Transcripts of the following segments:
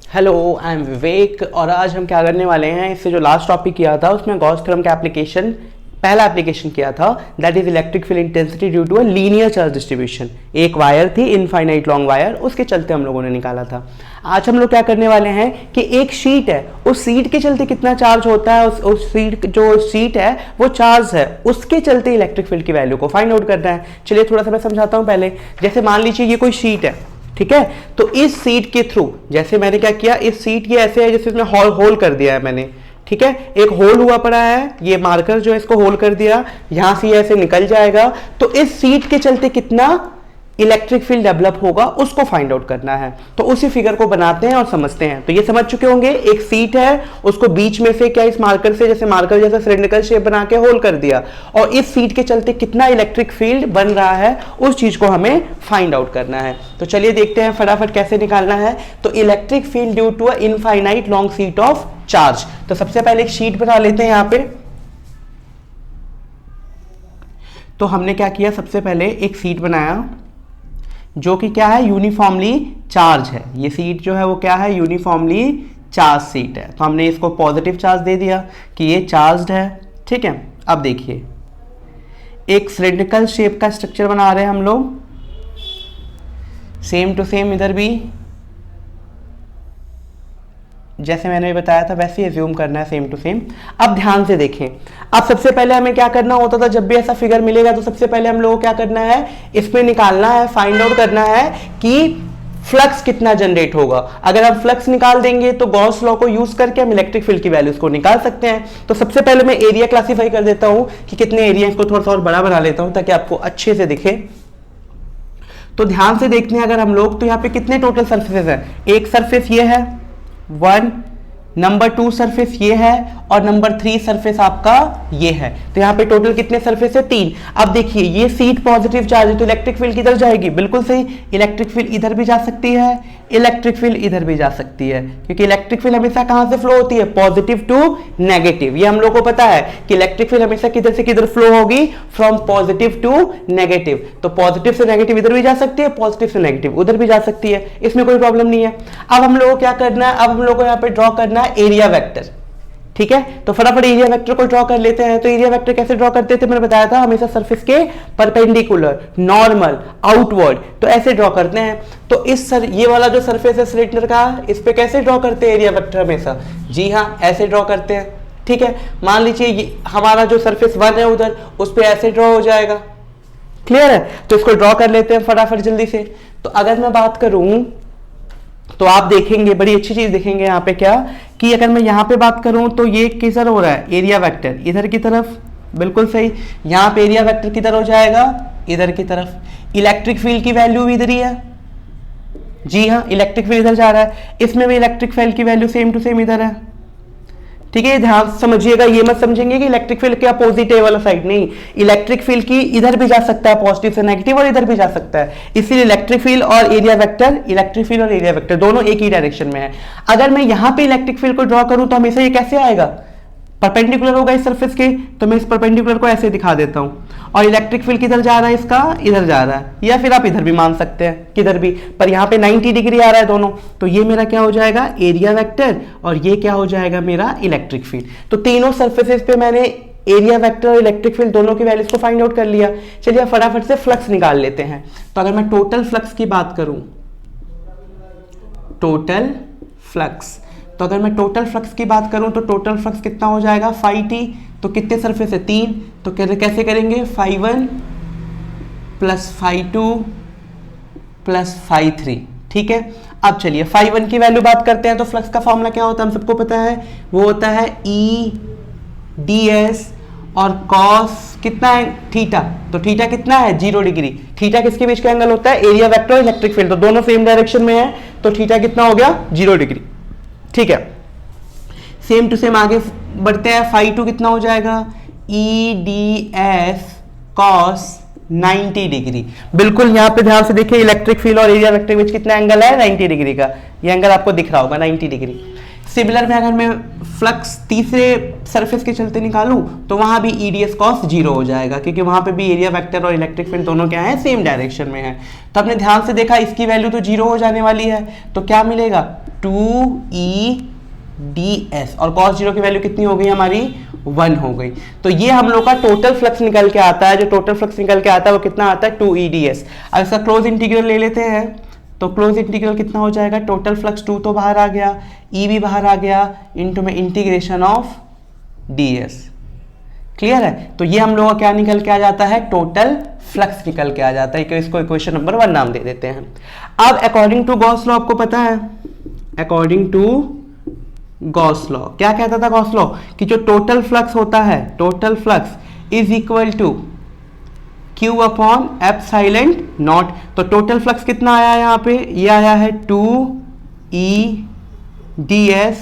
Hello, I am विवेक और आज हम क्या करने वाले हैं। इससे जो लास्ट टॉपिक किया था उसमें गॉस थ्योरम का एप्लीकेशन, पहला एप्लीकेशन किया था, that is electric field intensity due to a linear charge distribution. एक वायर थी, इनफाइनाइट लॉन्ग वायर, उसके चलते हम लोगों ने निकाला था। आज हम लोग क्या करने वाले हैं कि एक शीट है, उस शीट के चलते कितना चार्ज होता है, उस शीट जो शीट है वो चार्ज है, उसके चलते इलेक्ट्रिक फील्ड की वैल्यू को फाइंड आउट करना है। चलिए थोड़ा सा मैं समझाता हूँ पहले। जैसे मान लीजिए ये कोई शीट है, ठीक है, तो इस सीट के थ्रू जैसे मैंने क्या किया, इस सीट ये ऐसे है जैसे इसमें होल कर दिया है मैंने, ठीक है, एक होल हुआ पड़ा है, ये मार्कर जो है इसको होल कर दिया, यहां से ऐसे निकल जाएगा। तो इस सीट के चलते कितना इलेक्ट्रिक फील्ड डेवलप होगा उसको फाइंड आउट करना है। तो उसी फिगर को बनाते हैं और समझते हैं। तो ये समझ चुके होंगे, एक सीट है, उसको बीच में से क्या इस मार्कर से, जैसे मार्कर जैसा सिलिंड्रिकल शेप बना के होल कर दिया, और इस सीट के चलते कितना इलेक्ट्रिक फील्ड बन रहा है उस चीज को हमें फाइंड आउट करना है। तो चलिए देखते हैं फटाफट कैसे निकालना है। तो electric field due to a infinite long sheet of charge. तो सबसे पहले एक शीट बना लेते हैं यहां पे। तो हमने क्या किया, सबसे पहले एक शीट बनाया जो कि क्या है, यूनिफॉर्मली चार्ज है। ये सीट जो है वो क्या है, यूनिफॉर्मली चार्ज सीट है। तो हमने इसको पॉजिटिव चार्ज दे दिया कि ये चार्ज्ड है, ठीक है। अब देखिए, एक सिलिंड्रिकल शेप का स्ट्रक्चर बना रहे हैं हम लोग, सेम टू सेम इधर भी जैसे मैंने बताया था वैसे ही एज्यूम करना है, सेम टू सेम। अब ध्यान से देखें, अब सबसे पहले हमें क्या करना होता था, जब भी ऐसा फिगर मिलेगा तो सबसे पहले हम लोगों को क्या करना है, इसमें निकालना है, फाइंड आउट करना है कि फ्लक्स कितना जनरेट होगा। अगर हम फ्लक्स निकाल देंगे तो गॉस लॉ को यूज करके हम इलेक्ट्रिक फील्ड की वैल्यूज को निकाल सकते हैं। तो सबसे पहले मैं एरिया क्लासीफाई कर देता हूं कि कितने एरिया, इसको थोड़ा सा और बड़ा बना लेता हूं ताकि आपको अच्छे से दिखे। तो ध्यान से देखते हैं अगर हम लोग, तो यहाँ पे कितने टोटल सर्फेसेस हैं। एक सर्फेस ये है 1, नंबर 2 सरफेस ये है, और नंबर 3 सरफेस आपका ये है। तो यहाँ पे टोटल कितने सरफेस है, 3। अब देखिए ये सीट पॉजिटिव चार्ज है तो इलेक्ट्रिक फील्ड किधर जाएगी, बिल्कुल सही, इलेक्ट्रिक फील्ड इधर भी जा सकती है, इलेक्ट्रिक फील्ड इधर भी जा सकती है, क्योंकि इलेक्ट्रिक फील्ड हमेशा कहां से फ्लो होती है, पॉजिटिव टू नेगेटिव। ये हम लोग को पता है कि इलेक्ट्रिक फील्ड हमेशा किधर से किधर फ्लो होगी, फ्रॉम पॉजिटिव टू नेगेटिव। तो पॉजिटिव से नेगेटिव इधर भी जा सकती है, पॉजिटिव से नेगेटिव उधर भी जा सकती है, इसमें कोई प्रॉब्लम नहीं है। अब हम लोग को क्या करना है, अब हम लोग को यहाँ पे ड्रॉ करना है एरिया वेक्टर, ठीक है। तो फटाफट एरिया वेक्टर को ड्रॉ कर लेते हैं। तो एरिया वेक्टर कैसे ड्रॉ करते थे, मैंने बताया था, हमेशा सरफेस के परपेंडिकुलर, नॉर्मल, आउटवर्ड, तो ऐसे ड्रॉ करते हैं। तो ये वाला जो सरफेस है सिलेंडर का, इस पे कैसे ड्रॉ करते हैं एरिया वेक्टर हमेशा, जी हाँ, ऐसे ड्रॉ करते हैं, ठीक है। मान लीजिए हमारा जो सरफेस 1 है उधर, उस पे ऐसे ड्रॉ हो जाएगा, क्लियर है। तो इसको ड्रॉ कर लेते हैं फटाफट जल्दी से। तो अगर मैं बात करूं तो आप देखेंगे, बड़ी अच्छी चीज देखेंगे यहाँ पे क्या, कि अगर मैं यहाँ पे बात करूं तो ये किधर हो रहा है, एरिया वेक्टर इधर की तरफ, बिल्कुल सही। यहाँ पे एरिया वेक्टर किधर हो जाएगा, इधर की तरफ। इलेक्ट्रिक फील्ड की वैल्यू भी इधर ही है, जी हाँ, इलेक्ट्रिक फील्ड इधर जा रहा है, इसमें भी इलेक्ट्रिक फील्ड की वैल्यू सेम टू सेम इधर है, ठीक है। ध्यान समझिएगा, ये मत समझेंगे कि इलेक्ट्रिक फील्ड क्या अपोजिट है वाला साइड, नहीं, इलेक्ट्रिक फील्ड की इधर भी जा सकता है, पॉजिटिव से नेगेटिव, और इधर भी जा सकता है। इसीलिए इलेक्ट्रिक फील्ड और एरिया वेक्टर, इलेक्ट्रिक फील्ड और एरिया वेक्टर दोनों एक ही डायरेक्शन में है। अगर मैं यहां पे इलेक्ट्रिक फील्ड को ड्रॉ करूं तो हमेशा ये कैसे आएगा, परपेंडिकुलर होगा इस सरफेस के। तो मैं इस परपेंडिकुलर को ऐसे दिखा देता हूं, और इलेक्ट्रिक फील्ड किधर जा रहा है, इसका इधर जा रहा है, या फिर आप इधर भी मान सकते हैं, किधर भी, पर यहाँ पे 90 डिग्री आ रहा है दोनों। तो ये मेरा क्या हो जाएगा, एरिया वेक्टर, और ये क्या हो जाएगा मेरा इलेक्ट्रिक फील्ड। तो तीनों सरफेसेस पे मैंने एरिया वेक्टर और इलेक्ट्रिक फील्ड दोनों की वैल्यूज को फाइंड आउट कर लिया। चलिए फटाफट से फ्लक्स निकाल लेते हैं। तो अगर मैं टोटल फ्लक्स की बात करूं, टोटल फ्लक्स, तो अगर मैं टोटल फ्लक्स की बात करूं तो टोटल फ्लक्स कितना हो जाएगा, φt। तो कितने सरफेस है, 3। तो कैसे करेंगे, φ1 प्लस φ2 प्लस φ3, ठीक है। अब चलिए φ1 की वैल्यू बात करते हैं। तो फ्लक्स का फॉर्मूला क्या होता है, हम सबको पता है, वो होता है E ds और cos कितना है, थीटा। तो थीटा कितना है, 0 डिग्री। थीटा किसके बीच का एंगल होता है, एरिया वेक्टर और इलेक्ट्रिक फील्ड, तो दोनों सेम डायरेक्शन में है, तो थीटा कितना हो गया, 0 डिग्री, ठीक है। सेम टू सेम आगे बढ़ते हैं, φ2 कितना हो जाएगा, E ds cos 90 डिग्री। बिल्कुल यहाँ पे ध्यान से देखिए, इलेक्ट्रिक फील्ड और एरिया वेक्टर के बीच कितना एंगल है, 90 डिग्री का। ये एंगल आपको दिख रहा होगा 90 डिग्री। सिमिलर में अगर मैं फ्लक्स तीसरे सरफेस के चलते निकालूं तो वहां भी ईडीएस कॉस 0 हो जाएगा, क्योंकि वहां पे भी एरिया वेक्टर और इलेक्ट्रिक फील्ड दोनों क्या है, सेम डायरेक्शन में है। तो आपने ध्यान से देखा इसकी वैल्यू तो 0 हो जाने वाली है, तो क्या मिलेगा 2EDS, और कॉस 0 की वैल्यू कितनी हो गई हमारी 1 हो गई। तो ये हम लोग का टोटल फ्लक्स निकल के आता है, जो टोटल फ्लक्स निकल के आता है वो कितना आता है 2EDS। अब इसका क्लोज इंटीग्रल ले लेते हैं, तो क्लोज इंटीग्रल कितना हो जाएगा, टोटल फ्लक्स 2 तो बाहर आ गया, ई भी बाहर आ गया, इनटू में इंटीग्रेशन ऑफ ds। क्लियर है? तो ये हम लोग का क्या निकल के आ जाता है, टोटल फ्लक्स निकल के आ जाता है। इसको इक्वेशन नंबर 1 नाम दे देते हैं। अब अकॉर्डिंग टू गॉस लॉ आपको पता है, अकॉर्डिंग टू गॉस लॉ क्या कहता था गॉस लॉ, कि जो टोटल फ्लक्स होता है, total flux is equal to Q upon epsilon naught. तो टोटल फ्लक्स कितना आया है यहाँ पे, ये आया है 2EDS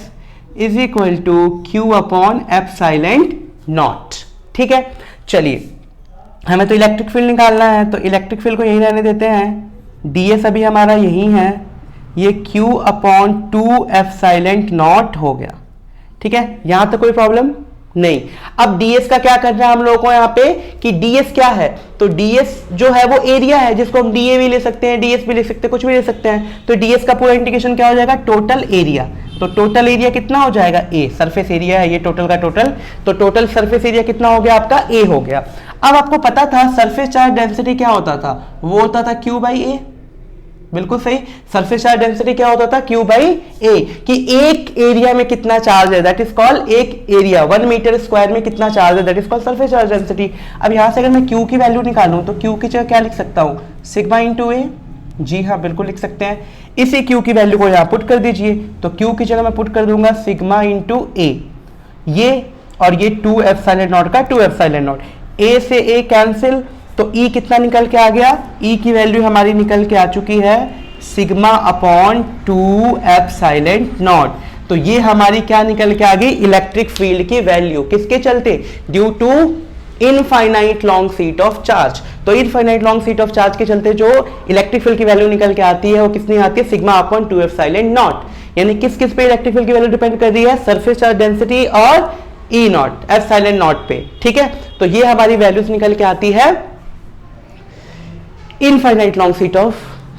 is equal to Q upon epsilon naught. ठीक है, चलिए हमें तो इलेक्ट्रिक फील्ड निकालना है, तो इलेक्ट्रिक फील्ड को यही रहने देते हैं, ds अभी हमारा यही है, ये Q अपॉन 2 एप्सिलॉन नॉट हो गया। ठीक है, यहां तक कोई प्रॉब्लम नहीं। अब ds का क्या करना है हम लोगों को यहाँ पे, कि ds क्या है, तो ds जो है वो एरिया है, जिसको हम dA भी ले सकते हैं, ds भी ले सकते हैं, कुछ भी ले सकते हैं। तो ds का पूरा इंटीग्रेशन क्या हो जाएगा, टोटल एरिया। तो टोटल एरिया कितना हो जाएगा, a, सरफेस एरिया है ये टोटल का टोटल, तो टोटल सरफेस एरिया कितना हो गया आपका, a हो गया। अब आपको पता था सरफेस चार्ज डेंसिटी क्या होता था, वो होता था Q बाई a, बिल्कुल सही। सरफेस चार्ज डेंसिटी क्या होता था, Q बाई ए, कि एक एरिया में कितना चार्ज है, दैट इज कॉल्ड, एक एरिया 1 मीटर स्क्वायर में कितना चार्ज है, that is called surface charge density. अब यहां से अगर मैं Q की वैल्यू निकालूं तो Q की जगह क्या लिख सकता हूं, सिग्मा इंटू ए। जी हाँ, बिल्कुल लिख सकते हैं। इसी Q की वैल्यू को यहां पुट कर दीजिए, तो Q की जगह मैं पुट कर दूंगा सिग्मा इंटू ए, ये और ये 2 एप्सिलॉन नॉट का 2 एप्सिलॉन नॉट, ए से ए कैंसिल, तो E कितना निकल के आ गया, E की वैल्यू हमारी निकल के आ चुकी है सिग्मा अपॉन 2 एप्सिलॉन नॉट। तो ये हमारी क्या निकल के आ गई, इलेक्ट्रिक फील्ड की वैल्यू, किसके चलते, due to infinite long sheet of charge. तो infinite long sheet of charge के चलते जो इलेक्ट्रिक फील्ड की वैल्यू निकल के आती है वो कितनी आती है, सिग्मा अपॉन 2 एप्सिलॉन नॉट। यानी किस किस पे इलेक्ट्रिक फील्ड की वैल्यू डिपेंड कर रही है, सरफेस चार्ज डेंसिटी और ई नॉट, एप्सिलॉन नॉट पे। ठीक है, तो ये हमारी वैल्यूज निकल के आती है infinite long sheet of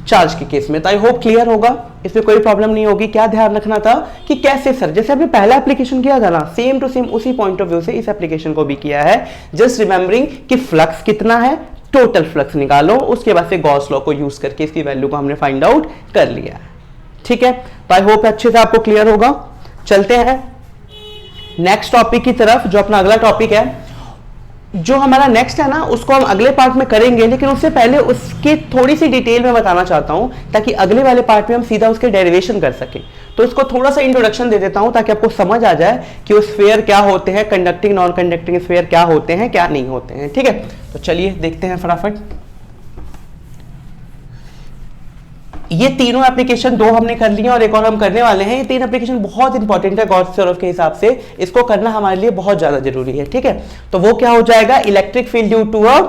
charge के केस में। तो आई होप क्लियर होगा, इसमें कोई प्रॉब्लम नहीं होगी। क्या ध्यान रखना था कि कैसे सर, जैसे हमने पहला एप्लीकेशन किया था ना, सेम टू सेम उसी पॉइंट ऑफ व्यू से इस एप्लीकेशन को भी किया है। जस्ट रिमेंबरिंग कि फ्लक्स कितना है, टोटल फ्लक्स निकालो, उसके बाद से गॉस लॉ को यूज करके इसकी वैल्यू को हमने फाइंड आउट कर लिया है। ठीक है, तो आई होप अच्छे से आपको क्लियर होगा। चलते हैं नेक्स्ट टॉपिक की तरफ, जो अपना अगला टॉपिक है। जो हमारा नेक्स्ट है ना, उसको हम अगले पार्ट में करेंगे, लेकिन उससे पहले उसकी थोड़ी सी डिटेल में बताना चाहता हूं, ताकि अगले वाले पार्ट में हम सीधा उसके डेरिवेशन कर सकें। तो इसको थोड़ा सा इंट्रोडक्शन दे देता हूं, ताकि आपको समझ आ जाए कि वो स्फीयर क्या होते हैं, कंडक्टिंग नॉन कंडक्टिंग स्फीयर क्या होते हैं, क्या नहीं होते हैं। ठीक है, तो चलिए देखते हैं फटाफट। ये तीनों एप्लीकेशन, 2 हमने कर लिए और एक और हम करने वाले हैं। ये 3 एप्लीकेशन बहुत इंपॉर्टेंट है गॉस-चेरोव के हिसाब से, इसको करना हमारे लिए बहुत ज्यादा जरूरी है। ठीक है, तो वो क्या हो जाएगा, electric field due to a,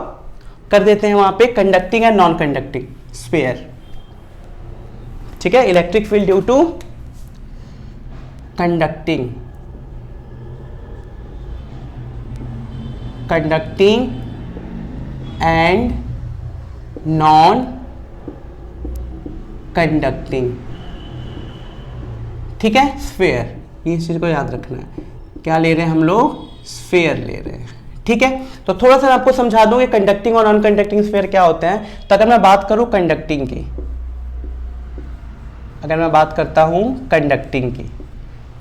कर देते हैं वहां पे conducting and non conducting sphere. ठीक है, electric field due to conducting and non conducting. ठीक है, स्फीयर, ये चीज को याद रखना है। क्या ले रहे हैं हम लोग, स्फीयर ले रहे हैं। ठीक है, तो थोड़ा सा आपको समझा दूं कि कंडक्टिंग और नॉन कंडक्टिंग स्फीयर क्या होते हैं। तो अगर मैं बात करूं कंडक्टिंग की, अगर मैं बात करता हूं कंडक्टिंग की,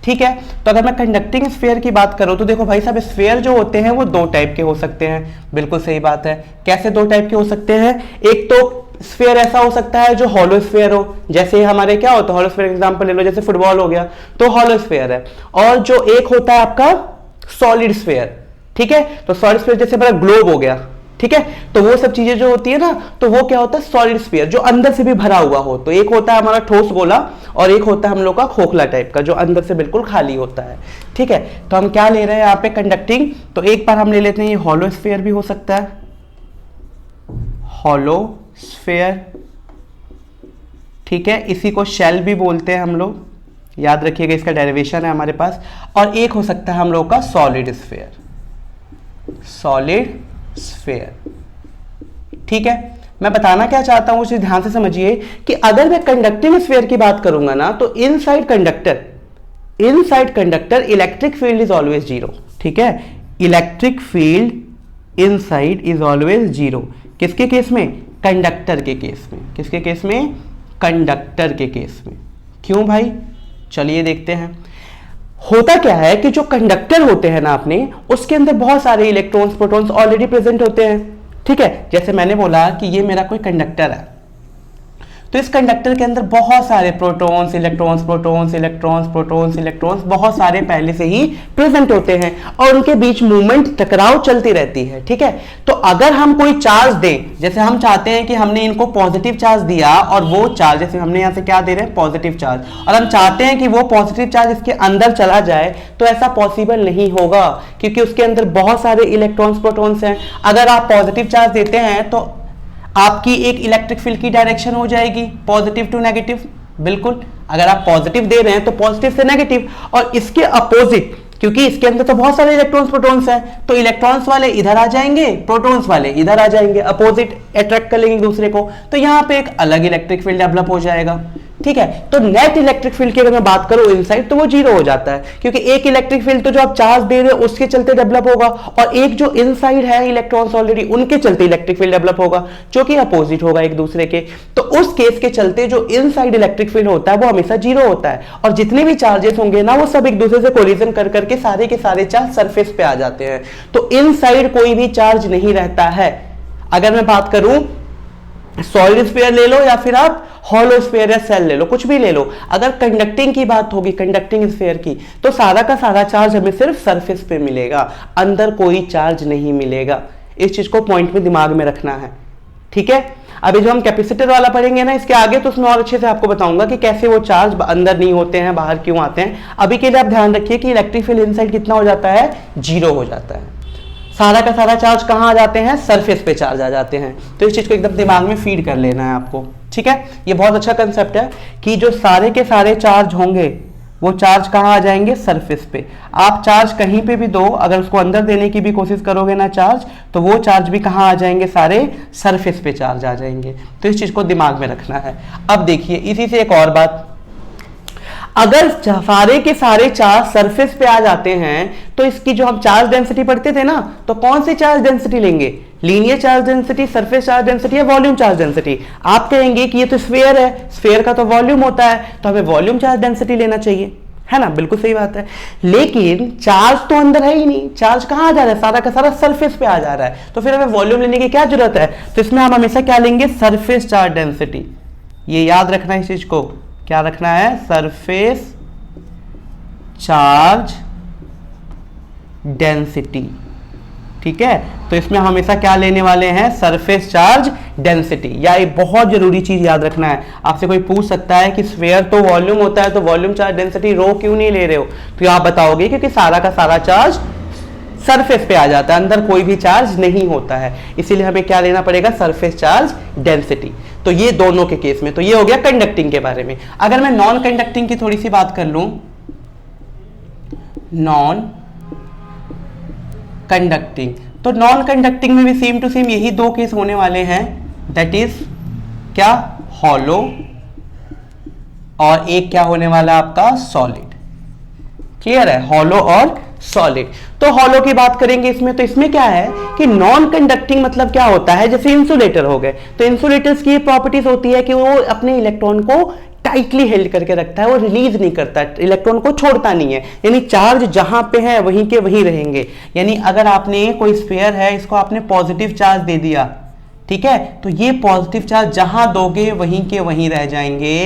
ठीक है, तो अगर मैं कंडक्टिंग स्फीयर की बात करूं तो देखो भाई साहब, स्फीयर जो होते हैं वो 2 टाइप के हो सकते हैं। बिल्कुल सही बात है। कैसे 2 टाइप के हो सकते हैं, एक तो स्फीयर ऐसा हो सकता है जो हॉलो स्फीयर हो, जैसे हमारे क्या होता है, हॉलो स्फीयर एग्जांपल ले लो, जैसे फुटबॉल हो गया तो हॉलो स्फीयर है। और जो एक होता है आपका सॉलिड स्फीयर। ठीक है, तो सॉलिड स्फीयर जैसे हमारा ग्लोब हो गया। ठीक है, तो वो सब चीजें जो होती है ना, तो वो क्या होता है, सॉलिड स्फीयर, जो अंदर से भी भरा हुआ हो। तो एक होता है हमारा ठोस गोला और एक होता है हम लोग का खोखला टाइप का, जो अंदर से बिल्कुल खाली होता है। ठीक है, तो हम क्या ले रहे हैं यहाँ पे, कंडक्टिंग। तो एक बार हम ले लेते हैं, ये हॉलो स्फीयर भी हो सकता है, हॉलो स्फीयर। ठीक है, इसी को शेल भी बोलते हैं हम लोग। याद रखिएगा, इसका डेरिवेशन है हमारे पास। और एक हो सकता है हम लोग का सॉलिड स्फीयर, सॉलिड स्फीयर। ठीक है, मैं बताना क्या चाहता हूं उसे ध्यान से समझिए कि अगर मैं कंडक्टिंग स्फीयर की बात करूंगा ना, तो inside conductor electric field is always zero. ठीक है, electric field inside is always zero. किसके केस में? कंडक्टर के केस में। किसके केस में? कंडक्टर के केस में। क्यों भाई? चलिए देखते हैं। होता क्या है कि जो कंडक्टर होते हैं ना अपने, उसके अंदर बहुत सारे इलेक्ट्रॉन्स प्रोटॉन्स ऑलरेडी प्रेजेंट होते हैं। ठीक है, जैसे मैंने बोला कि ये मेरा कोई कंडक्टर है, तो इस कंडक्टर के अंदर बहुत सारे protons electrons protons electrons protons electrons बहुत सारे पहले से ही प्रेजेंट होते हैं और उनके बीच मूवमेंट टकराव चलती रहती है। ठीक है, तो अगर हम कोई चार्ज दें, जैसे हम चाहते हैं कि हमने इनको पॉजिटिव चार्ज दिया और वो चार्ज, जैसे हमने यहां से क्या दे रहे हैं? पॉजिटिव चार्ज, और हम चाहते हैं कि वो पॉजिटिव चार्ज इसके अंदर चला जाए, तो ऐसा पॉसिबल नहीं होगा क्योंकि उसके अंदर बहुत सारे इलेक्ट्रॉन्स प्रोटॉन्स हैं। अगर आप पॉजिटिव चार्ज देते हैं तो आपकी एक इलेक्ट्रिक फील्ड की डायरेक्शन हो जाएगी पॉजिटिव टू नेगेटिव। बिल्कुल, अगर आप पॉजिटिव दे रहे हैं तो पॉजिटिव से नेगेटिव, और इसके अपोजिट, क्योंकि इसके अंदर तो बहुत सारे इलेक्ट्रॉन्स प्रोटॉन्स हैं, तो इलेक्ट्रॉन्स वाले इधर आ जाएंगे, प्रोटॉन्स वाले इधर आ जाएंगे, अपोजिट अट्रैक्ट कर लेंगे एक दूसरे को, तो यहां पे एक अलग इलेक्ट्रिक फील्ड डेवलप हो जाएगा। ठीक है, तो नेट इलेक्ट्रिक फील्ड की अगर मैं बात करूं इनसाइड, तो वो जीरो हो जाता है, क्योंकि एक इलेक्ट्रिक फील्ड तो जो आप चार्ज दे रहे हो उसके चलते डेवलप होगा, और एक जो इनसाइड है इलेक्ट्रॉन्स ऑलरेडी, उनके चलते इलेक्ट्रिक फील्ड डेवलप होगा, जो कि अपोजिट होगा एक दूसरे के। तो उस केस के चलते जो इनसाइड इलेक्ट्रिक फील्ड होता है वो हमेशा जीरो होता है, और जितने भी चार्जेस होंगे ना, वो सब एक दूसरे से कोलिजन कर करके सारे के सारे चार्ज सरफेस पे आ जाते हैं। तो इनसाइड कोई भी चार्ज नहीं रहता है। अगर मैं बात करूं, सॉलिड स्फीयर ले लो या फिर आप हॉलो स्फीयर या सेल ले लो, कुछ भी ले लो, अगर कंडक्टिंग की बात होगी, कंडक्टिंग स्फीयर की, तो सारा का सारा चार्ज हमें सिर्फ सरफेस पे मिलेगा, अंदर कोई चार्ज नहीं मिलेगा। इस चीज को पॉइंट में दिमाग में रखना है। ठीक है, अभी जो हम कैपेसिटर वाला पढ़ेंगे ना इसके आगे, तो उसमें और अच्छे से आपको बताऊंगा कि कैसे वो चार्ज अंदर नहीं होते हैं, बाहर क्यों आते हैं। अभी के लिए आप ध्यान रखिए कि इलेक्ट्रिक फील्ड इनसाइड कितना हो जाता है? जीरो हो जाता है। सारा का सारा चार्ज कहां आ जाते हैं? सरफेस पे चार्ज आ जाते हैं। तो इस चीज को एकदम दिमाग में फीड कर लेना है आपको। ठीक है, ये बहुत अच्छा कंसेप्ट है कि जो सारे के सारे चार्ज होंगे वो चार्ज कहां आ जाएंगे? सरफेस पे। आप चार्ज कहीं पे भी दो, अगर उसको अंदर देने की भी कोशिश करोगे ना चार्ज, तो वो चार्ज भी कहां आ जाएंगे? सारे सरफेस पे चार्ज आ जाएंगे। तो इस चीज को दिमाग में रखना है। अब देखिए, इसी से एक और बात, अगर सारे के सारे चार्ज सरफेस पे आ जाते हैं, तो इसकी जो हम चार्ज डेंसिटी पढ़ते थे ना, तो कौन सी चार्ज डेंसिटी लेंगे? Linear charge density, surface charge density या वॉल्यूम चार्ज डेंसिटी? आप कहेंगे कि ये तो स्फीयर है, स्फीयर का तो वॉल्यूम होता है, तो हमें वॉल्यूम चार्ज डेंसिटी लेना चाहिए, है ना? बिल्कुल सही बात है। लेकिन चार्ज तो अंदर है ही नहीं, चार्ज कहां आ जा रहा है? सारा का सारा सरफेस पे आ जा रहा है, तो फिर हमें वॉल्यूम लेने की क्या जरूरत है? तो इसमें हम हमेशा क्या लेंगे? Surface charge density. ये याद रखना है इस चीज को, क्या रखना है? Surface charge density. ठीक है, तो इसमें हम हमेशा क्या लेने वाले हैं? Surface charge density. या एक बहुत जरूरी चीज याद रखना है, आपसे कोई पूछ सकता है कि स्फीयर तो वॉल्यूम होता है, तो वॉल्यूम चार्ज डेंसिटी रो क्यों नहीं ले रहे हो? तो आप बताओगे क्योंकि सारा का सारा चार्ज सरफेस पे आ जाता है, अंदर कोई भी चार्ज नहीं होता है, इसीलिए हमें क्या लेना पड़ेगा? Surface charge density. तो ये दोनों के केस में, तो ये हो गया कंडक्टिंग के बारे में। अगर मैं नॉन कंडक्टिंग की थोड़ी सी बात कर लूं, नॉन कंडक्टिंग, तो नॉन कंडक्टिंग में भी सेम टू सेम यही दो केस होने वाले हैं, दैट इज क्या? हॉलो, और एक क्या होने वाला आपका? सॉलिड। क्लियर है? हॉलो और सॉलिड। तो हॉलो की बात करेंगे इसमें, तो इसमें क्या है कि नॉन कंडक्टिंग मतलब क्या होता है? जैसे इंसुलेटर हो गए, तो इंसुलेटर्स की प्रॉपर्टीज होती है कि वो अपने इलेक्ट्रॉन को टाइटली हेल्ड करके रखता है, वो रिलीज नहीं करता है, इलेक्ट्रॉन को छोड़ता नहीं है, यानी चार्ज जहां पे है वहीं के वहीं रहेंगे। यानी अगर आपने कोई स्फीयर है, इसको आपने पॉजिटिव चार्ज दे दिया, ठीक है, तो ये पॉजिटिव चार्ज जहां दोगे वहीं के वहीं रह जाएंगे,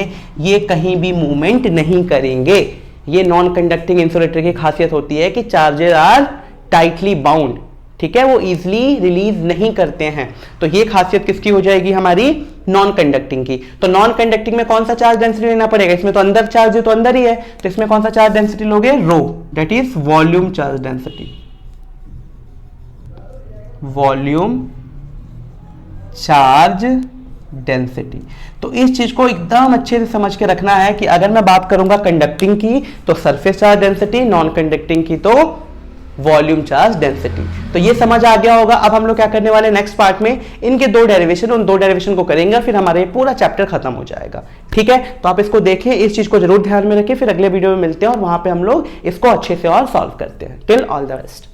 ये कहीं भी मूवमेंट नहीं करेंगे। ये नॉन कंडक्टिंग इंसुलेटर की खासियत होती है कि चार्जेस आर टाइटली बाउंड, ठीक है, वो इजिली रिलीज नहीं करते हैं। तो ये खासियत किसकी हो जाएगी? हमारी नॉन कंडक्टिंग की। तो नॉन कंडक्टिंग में कौन सा चार्ज डेंसिटी लेना पड़ेगा? इसमें तो अंदर चार्ज है, तो अंदर ही है, तो इसमें कौन सा चार्ज डेंसिटी लोगे? Rho, that is volume charge density. Volume charge density. तो इस चीज को एकदम अच्छे से समझ के रखना है कि अगर मैं बात करूंगा कंडक्टिंग की तो surface charge density, non conducting की तो वॉल्यूम चार्ज डेंसिटी। तो ये समझ आ गया होगा। अब हम लोग क्या करने वाले नेक्स्ट पार्ट में इनके दो डेरिवेशन, उन दो डेरिवेशन को करेंगे, फिर हमारे पूरा चैप्टर खत्म हो जाएगा। ठीक है, तो आप इसको देखिए, इस चीज को जरूर ध्यान में रखिए। फिर अगले वीडियो में मिलते हैं और वहां पे हम लोग इसको अच्छे से और सॉल्व करते हैं। Till all the best.